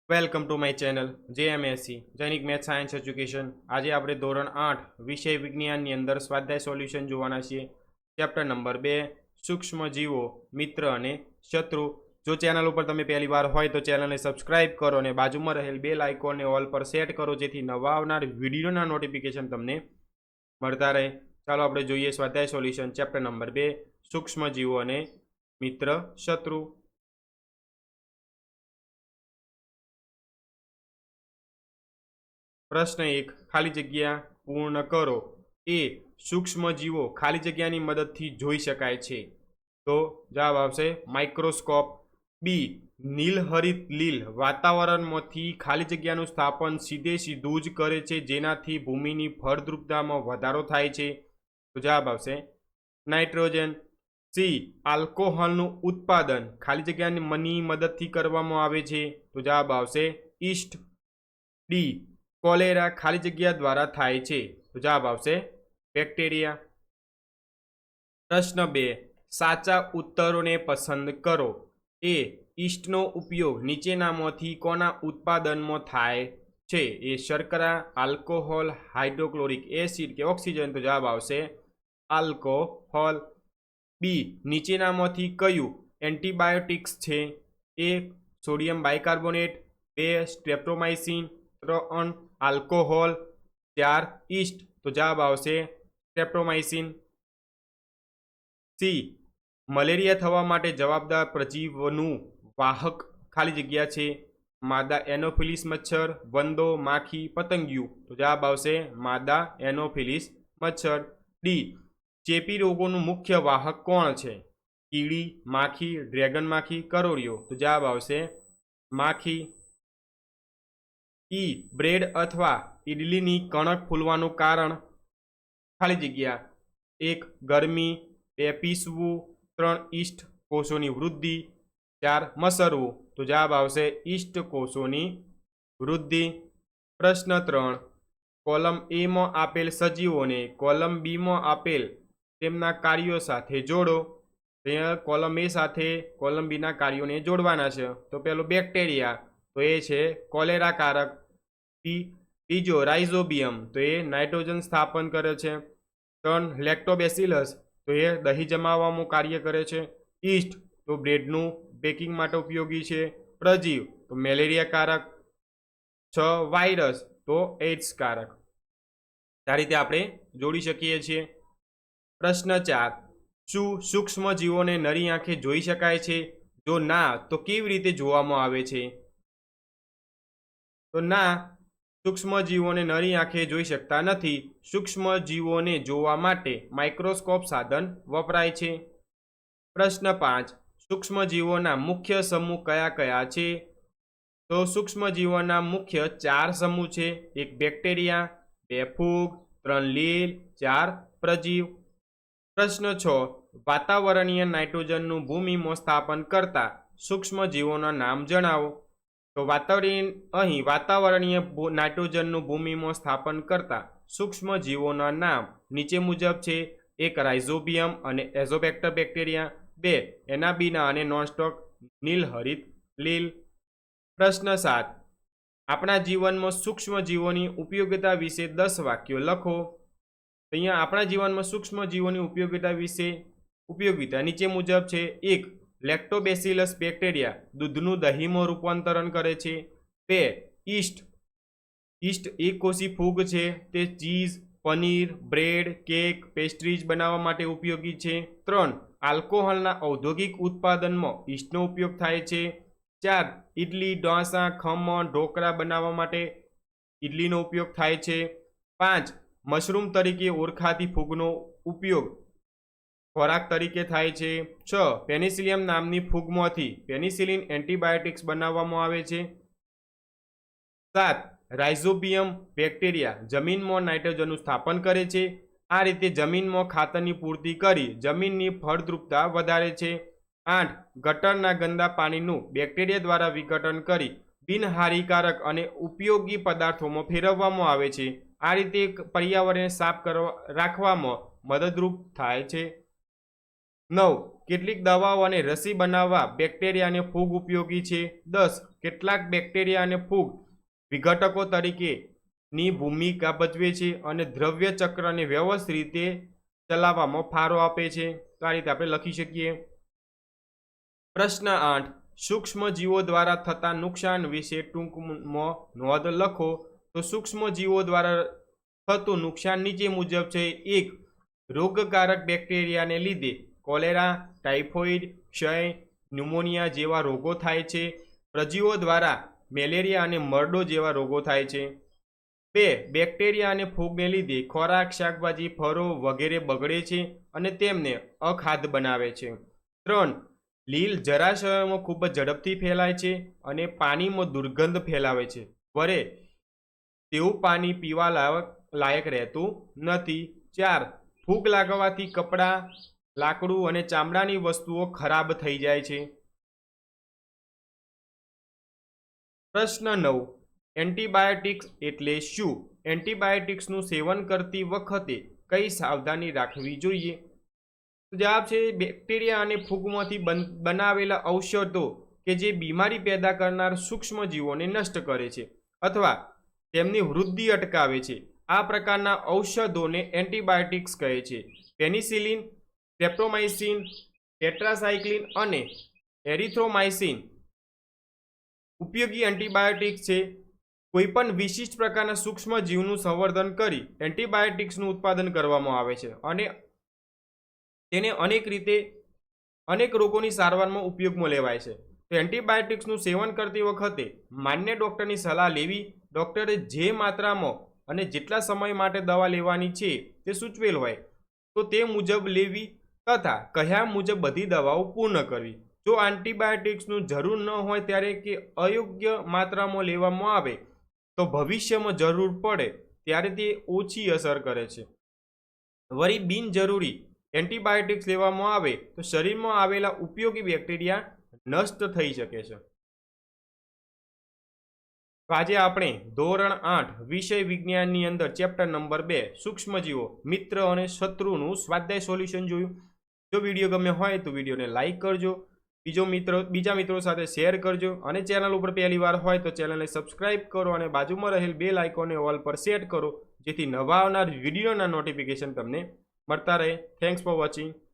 Welcome to my channel JMSC Jainik math science education. આજે આપણે ધોરણ 8 વિષય વિજ્ઞાનની અંદર સ્વાધ્યાય સોલ્યુશન જોવાના છીએ। ચેપ્ટર નંબર 2 સૂક્ષ્મ જીવો મિત્ર અને શત્રુ। જો ચેનલ ઉપર તમે પહેલી વાર હોય તો ચેનલને સબસ્ક્રાઇબ કરો અને બાજુમાં રહેલ બેલ આઇકોનને ઓલ પર સેટ કરો જેથી નવા આવનાર વિડીયોના નોટિફિકેશન તમને મળતા રહે। ચાલો આપણે જોઈએ સ્વાધ્યાય સોલ્યુશન ચેપ્ટર નંબર 2 સૂક્ષ્મ જીવો અને મિત્ર શત્રુ। प्रश्न 1 खाली जग्या पूर्ण करो। ए सूक्ष्म जीवो खाली जग्यानी मददथी जोई शकाय छे तो जवाब आवशे माइक्रोस्कोप। बी नीलहरित लील वातावरणमांथी खाली जग्यानुं स्थापन सीधे सीधुं ज करे छे जेनाथी भूमिनी फळद्रुपतामां वधारो थाय छे तो जवाब आवशे नाइट्रोजन। सी आल्कोहोलनुं उत्पादन खाली जग्यानी मददथी करवामां आवे छे तो जवाब आवशे ईस्ट। डी कोलेरा खाली जग्या द्वारा थाय छे तो जवाब आवशे बेक्टेरिया। प्रश्न 2 साचा उत्तरोने पसंद करो। ए ईस्टनो उपयोग नीचेनामांथी कोना उत्पादनमां थाय छे? ए शर्करा, आल्कोहोल, हाइड्रोक्लोरिक एसिड के ऑक्सीजन तो जवाब आवशे आल्कोहोल। बी नीचेनामांथी कयुं एंटीबायोटिक्स छे? ए sodium bicarbonate, 2 streptomycin, 3 alcohol, 4 east तो जवाब आवशे स्ट्रेप्टोमाइसिन। सी मलेरिया थवा माटे जवाबदार प्रजीवोनुं वाहक खाली जग्या छे? मादा एनोफिलिस मच्छर, वंदो, माखी, पतंगियु तो जवाब आवशे मादा एनोफिलिस मच्छर। डी चेपी रोगोनुं मुख्य वाहक कोण छे? कीड़ी, माखी, ड्रेगन माखी, करोड़ियो तो जवाब आवशे माखी। ई ब्रेड अथवा इडलीनी कणक फूलवानुं कारण खाली जग्या 1 गरमी, 2 पीसवू, 3 ईस्ट कोषोनी वृद्धि, 4 मसरवू तो जवाब आवशे ईस्ट कोषोनी वृद्धि। प्रश्न 3 कॉलम ए मां आपेल सजीवोने कॉलम बी मां आपेल तेमना कार्यों साथे जोड़ो। कॉलम ए साथे कॉलम बी ना कार्यों ने जोड़वाना छे तो पहेलो बेक्टेरिया तो ये छे कोलेरा कारक। बीजो राइजोबियम तो ये नाइट्रोजन स्थापन करे छे। 3 लेक्टोबेसिलस तो ये दही जमावामां कार्य करे छे। ईस्ट तो ब्रेडनुं बेकिंग माटे उपयोगी छे। प्रजीव तो मेलेरिया कारक। 6 वायरस तो एड्स कारक। आ रीते आपणे जोड़ी शकीए छीए। प्रश्न 4 शुं सूक्ष्म जीवोने नरी आंखे जोई शकाय छे? जो ना तो केवी रीते जोवामां आवे छे? तो ना सूक्ष्म जीवोने नरी आंखे जोई शकता नथी। सूक्ष्म जीवोने जोवा माटे माइक्रोस्कोप साधन वपराय छे। प्रश्न 5 सूक्ष्म जीवोना मुख्य समूह कया कया छे? तो सूक्ष्म जीवोना मुख्य 4 समूह छे। 1 बेक्टेरिया, 2 फूग, 3 लील, 4 प्रजीव। प्रश्न 6 वातावरणीय नाइट्रोजननुं भूमिमां स्थापन करता सूक्ष्म जीवोना नाम जणावो। तो वातावरणीय नाइट्रोजननुं भूमिमां स्थापन करता सूक्ष्म जीवोना नाम नीचे मुजब छे। 1 राइजोबियम अने एजोबैक्टर बैक्टेरिया, 2 एनाबीना अने नॉनस्टॉक नीलहरित लील। प्रश्न 7 आपणा जीवनमां सूक्ष्म जीवोनी उपयोगिता विषे 10 वाक्यो लखो। अहींया आपणा जीवनमां सूक्ष्म जीवोनी उपयोगिता विषे उपयोगिता नीचे मुजब छे। 1 लेक्टोबेसिलस बेक्टेरिया दूधनु दहीमां रूपांतरण करे छे। 2 ईस्ट एक कोषी फूग छे ते चीज, पनीर, ब्रेड, केक, पेस्ट्रीज बनाववा माटे उपयोगी छे। 3 आल्कोहोलना औद्योगिक उत्पादनमां ईस्टनो उपयोग थाय छे। 4 इडली, डोसा, खमण, ढोकळा बनाववा माटे इडलीनो उपयोग थाय छे। 5 मशरूम तरीके ओळखाती फूगनो उपयोग खोराक तरीके थाय छे। 6 पेनिसिलियम नामनी फूगमांथी पेनिसिलिन एंटीबायोटिक्स बनाववामां आवे छे। 7 राइजोबियम बैक्टेरिया जमीनमां नाइट्रोजननुं स्थापन करे छे। आ रीते जमीनमां खातरनी पूर्ति करी जमीननी फळद्रुपता वधारे छे। 8 गटरना गंदा पाणीनुं बेक्टेरिया द्वारा विघटन करी बिनहानिकारक अने उपयोगी पदार्थोमां फेरववामां आवे छे। आ रीते पर्यावरणने साफ राखवामां मददरूप थाय छे। 9 કેટલીક દવાઓ અને રસી બનાવવા બેક્ટેરિયા અને ફૂગ ઉપયોગી છે. 10 કેટલાક બેક્ટેરિયા અને ફૂગ વિઘટકો તરીકેની ભૂમિકા ભજવે છે અને દ્રવ્ય ચક્રને વ્યવસ્થિત રીતે ચલાવવામાં ફાળો આપે છે. તો આ રીતે આપણે લખી શકીએ. પ્રશ્ન 8 સૂક્ષ્મજીવો દ્વારા થતા નુકસાન વિશે ટૂંકમાં નોંધ લખો. તો સૂક્ષ્મજીવો દ્વારા થતું નુકસાન નીચે મુજબ છે. 1 રોગકારક બેક્ટેરિયાને લીધે કોલેરા, ટાઇફોઇડ, ક્ષય, ન્યુમોનિયા જેવા રોગો થાય છે. પ્રજીવો દ્વારા મેલેરિયા અને મરડો જેવા રોગો થાય છે. 2 બેક્ટેરિયા અને ફૂગને લીધે ખોરાક, શાકભાજી, ફળો વગેરે બગડે છે અને તેમને અખાદ્ય બનાવે છે. 3 લીલ જરાશયોમાં ખૂબ જ ઝડપથી ફેલાય છે અને પાણીમાં દુર્ગંધ ફેલાવે છે. વરે તેવું પાણી પીવા લાયક રહેતું નથી. 4 ફૂગ લાગવાથી કપડાં, લાકડું અને ચામડાની વસ્તુઓ ખરાબ થઈ જાય છે. પ્રશ્ન 9 એન્ટીબાયોટિક્સ એટલે શું? એન્ટીબાયોટિક્સનું સેવન કરતી વખતે કઈ સાવધાની રાખવી જોઈએ? જવાબ છે બેક્ટેરિયા અને ફૂગમાંથી બનાવેલા ઔષધો કે જે બીમારી પેદા કરનાર સૂક્ષ્મજીવોને નષ્ટ કરે છે અથવા તેમની વૃદ્ધિ અટકાવે છે. આ પ્રકારના ઔષધોને એન્ટીબાયોટિક્સ કહે છે. પેનિસિલિન, સ્ટ્રેપ્ટોમાઇસિન, ટેટ્રાસાઇક્લિન અને એરિથ્રોમાઇસિન ઉપયોગી એન્ટીબાયોટિક્સ છે. કોઈપણ વિશિષ્ટ પ્રકારના સૂક્ષ્મજીવનું સંવર્ધન કરી એન્ટીબાયોટિક્સનું ઉત્પાદન કરવામાં આવે છે અને તેને અનેક રોગોની સારવારમાં ઉપયોગમાં લેવાય છે. તો એન્ટીબાયોટિક્સનું સેવન કરતી વખતે માન્ય ડૉક્ટરની સલાહ લેવી. ડૉક્ટરે જે માત્રામાં અને જેટલા સમય માટે દવા લેવાની છે તે સૂચવેલ હોય તો તે મુજબ લેવી તથા કહ્યા મુજબ બધી દવાઓ પૂર્ણ કરવી. જો એન્ટીબાયોટિક્સનું જરૂર ન હોય ત્યારે કે અયોગ્ય માત્રામાં લેવામાં આવે તો ભવિષ્યમાં જરૂર પડે ત્યારે તે ઓછી અસર કરે છે. વળી બિનજરૂરી એન્ટીબાયોટિક્સ લેવામાં આવે તો શરીરમાં આવેલા ઉપયોગી બેક્ટેરિયા નષ્ટ થઈ શકે છે. તો આજે આપણે ધોરણ 8 વિષય વિજ્ઞાનની અંદર ચેપ્ટર નંબર 2 સૂક્ષ્મજીવો મિત્ર અને શત્રુનું સ્વાધ્યાય સોલ્યુશન જોયું. જો વિડીયો ગમ્યો હોય તો વિડીયોને લાઇક કરજો, બીજા મિત્રો સાથે શેર કરજો અને ચેનલ ઉપર પહેલી વાર હોય તો ચેનલને સબસ્ક્રાઇબ કરો અને બાજુમાં રહેલ બેલ આઇકોનને ઓલ પર સેટ કરો જેથી નવા આવનાર વિડીયોના નોટિફિકેશન તમને મળતા રહે. Thanks for watching.